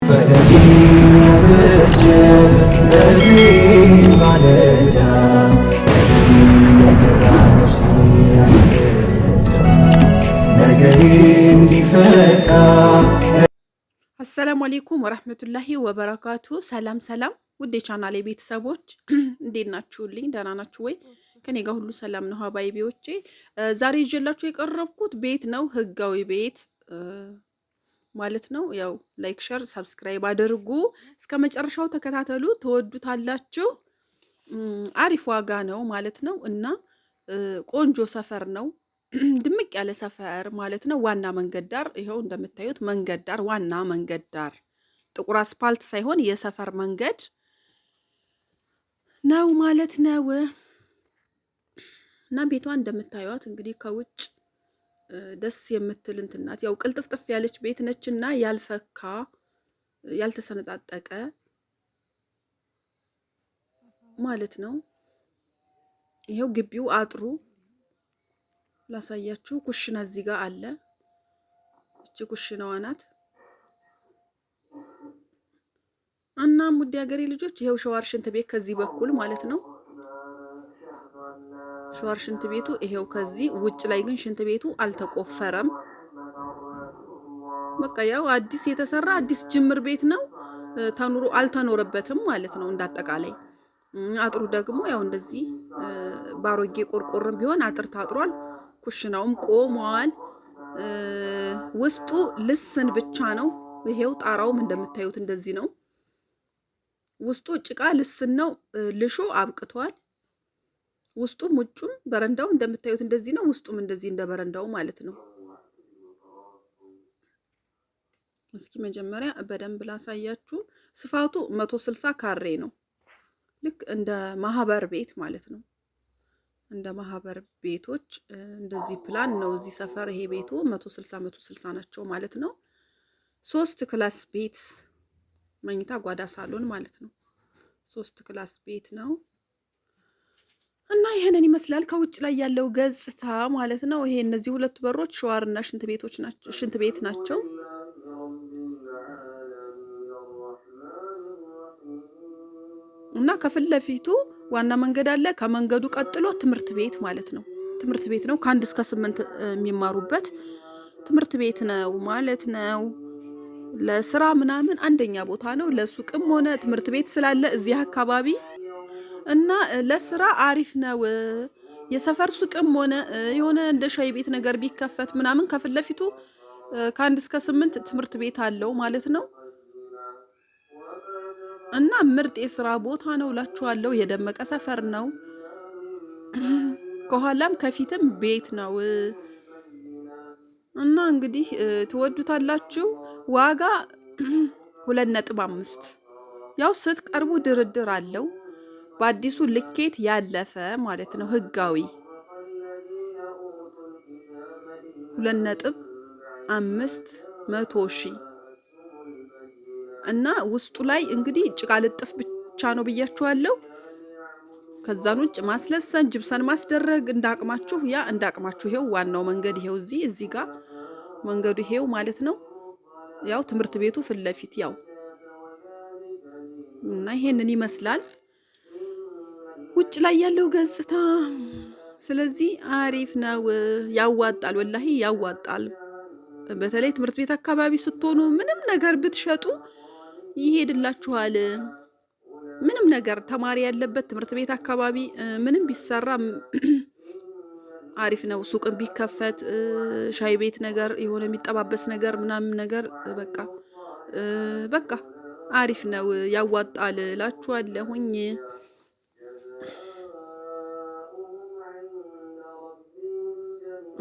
ፈለጌን አብርቼ በእግሬ ማለዳ የደራ ነፍሴ ያስገዳ ነገሬ እንዲፈካ። አሰላሙ አሌይኩም ወረህመቱላሂ ወበረካቱ። ሰላም ሰላም፣ ውድ የቻናሌ ቤተሰቦች እንዴት ናችሁልኝ? ደህና ናችሁ ወይ? ከኔ ጋር ሁሉ ሰላም ነው ሀባይቢዎቼ። ዛሬ ይዤላችሁ የቀረብኩት ቤት ነው፣ ህጋዊ ቤት ማለት ነው። ያው ላይክ፣ ሸር፣ ሰብስክራይብ አድርጉ፣ እስከ መጨረሻው ተከታተሉ፣ ትወዱታላችሁ። አሪፍ ዋጋ ነው ማለት ነው እና ቆንጆ ሰፈር ነው፣ ድምቅ ያለ ሰፈር ማለት ነው። ዋና መንገድ ዳር፣ ይኸው እንደምታዩት መንገድ ዳር፣ ዋና መንገድ ዳር፣ ጥቁር አስፓልት ሳይሆን የሰፈር መንገድ ነው ማለት ነው። እና ቤቷ እንደምታዩት እንግዲህ ከውጭ ደስ የምትል እንትን ናት። ያው ቅልጥፍጥፍ ያለች ቤት ነች እና ያልፈካ ያልተሰነጣጠቀ ማለት ነው። ይኸው ግቢው አጥሩ ላሳያችሁ። ኩሽና እዚህ ጋር አለ። እቺ ኩሽናዋ ናት። እና ሙዲ ሀገሬ ልጆች ይኸው ሸዋር ሽንት ቤት ከዚህ በኩል ማለት ነው። ሸዋር ሽንት ቤቱ ይሄው ከዚህ ውጭ ላይ ግን ሽንት ቤቱ አልተቆፈረም። በቃ ያው አዲስ የተሰራ አዲስ ጅምር ቤት ነው። ተኑሮ አልተኖረበትም ማለት ነው እንዳጠቃላይ። አጥሩ ደግሞ ያው እንደዚህ ባሮጌ ቆርቆሮም ቢሆን አጥር ታጥሯል። ኩሽናውም ቆሟል። ውስጡ ልስን ብቻ ነው። ይሄው ጣራውም እንደምታዩት እንደዚህ ነው። ውስጡ ጭቃ ልስን ነው። ልሾ አብቅቷል። ውስጡም ውጩም በረንዳው እንደምታዩት እንደዚህ ነው። ውስጡም እንደዚህ እንደ በረንዳው ማለት ነው። እስኪ መጀመሪያ በደንብ ላሳያችሁ። ስፋቱ 160 ካሬ ነው። ልክ እንደ ማህበር ቤት ማለት ነው። እንደ ማህበር ቤቶች እንደዚህ ፕላን ነው። እዚህ ሰፈር ይሄ ቤቱ 160 ናቸው ማለት ነው። 3 ክላስ ቤት መኝታ፣ ጓዳ፣ ሳሎን ማለት ነው። 3 ክላስ ቤት ነው እና ይሄንን ይመስላል ከውጭ ላይ ያለው ገጽታ ማለት ነው። ይሄ እነዚህ ሁለት በሮች ሸዋርና ሽንት ቤቶች ናቸው፣ ሽንት ቤት ናቸው። እና ከፊት ለፊቱ ዋና መንገድ አለ። ከመንገዱ ቀጥሎ ትምህርት ቤት ማለት ነው። ትምህርት ቤት ነው። ከ1 እስከ 8 የሚማሩበት ትምህርት ቤት ነው ማለት ነው። ለስራ ምናምን አንደኛ ቦታ ነው። ለሱቅም ሆነ ትምህርት ቤት ስላለ እዚህ አካባቢ እና ለስራ አሪፍ ነው። የሰፈር ሱቅም ሆነ የሆነ እንደ ሻይ ቤት ነገር ቢከፈት ምናምን ከፊት ለፊቱ ከ1 እስከ 8 ትምህርት ቤት አለው ማለት ነው። እና ምርጥ የስራ ቦታ ነው እላችኋለሁ። የደመቀ ሰፈር ነው። ከኋላም ከፊትም ቤት ነው እና እንግዲህ ትወዱታላችሁ። ዋጋ 2.5 ያው ስትቀርቡ ድርድር አለው። በአዲሱ ልኬት ያለፈ ማለት ነው። ህጋዊ 2.5 100,000 እና ውስጡ ላይ እንግዲህ ጭቃ ልጥፍ ብቻ ነው ብያችኋለሁ። ከዛን ውጭ ማስለሰን፣ ጅብሰን ማስደረግ እንዳቅማችሁ፣ ያ እንዳቅማችሁ። ይሄው ዋናው መንገድ ይሄው እዚህ ጋር መንገዱ ይሄው ማለት ነው። ያው ትምህርት ቤቱ ፊት ለፊት ያው እና ይሄንን ይመስላል ውጭ ላይ ያለው ገጽታ። ስለዚህ አሪፍ ነው፣ ያዋጣል፣ ወላሂ ያዋጣል። በተለይ ትምህርት ቤት አካባቢ ስትሆኑ ምንም ነገር ብትሸጡ ይሄድላችኋል። ምንም ነገር ተማሪ ያለበት ትምህርት ቤት አካባቢ ምንም ቢሰራ አሪፍ ነው። ሱቅም ቢከፈት ሻይ ቤት ነገር የሆነ የሚጠባበስ ነገር ምናምን ነገር በቃ አሪፍ ነው፣ ያዋጣል እላችኋለሁኝ።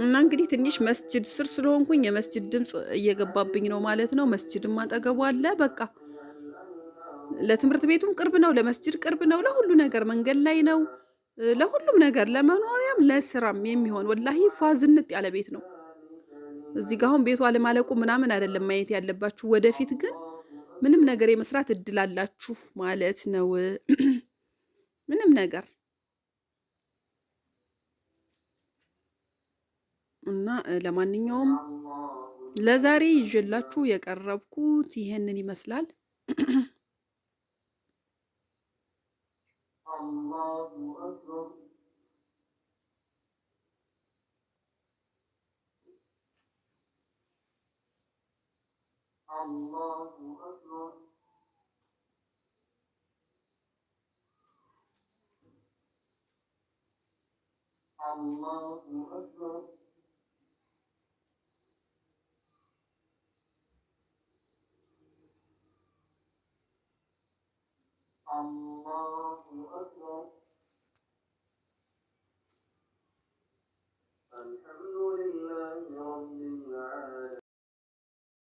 እና እንግዲህ ትንሽ መስጅድ ስር ስለሆንኩኝ የመስጅድ ድምፅ እየገባብኝ ነው ማለት ነው። መስጅድም አጠገቡ አለ። በቃ ለትምህርት ቤቱም ቅርብ ነው፣ ለመስጅድ ቅርብ ነው፣ ለሁሉ ነገር መንገድ ላይ ነው። ለሁሉም ነገር ለመኖሪያም ለስራም የሚሆን ወላሂ ፏዝንጥ ያለ ቤት ነው። እዚህ ጋር አሁን ቤቱ አለማለቁ ምናምን አይደለም ማየት ያለባችሁ። ወደፊት ግን ምንም ነገር የመስራት እድል አላችሁ ማለት ነው። ምንም ነገር እና ለማንኛውም ለዛሬ ይዤላችሁ የቀረብኩት ይሄንን ይመስላል።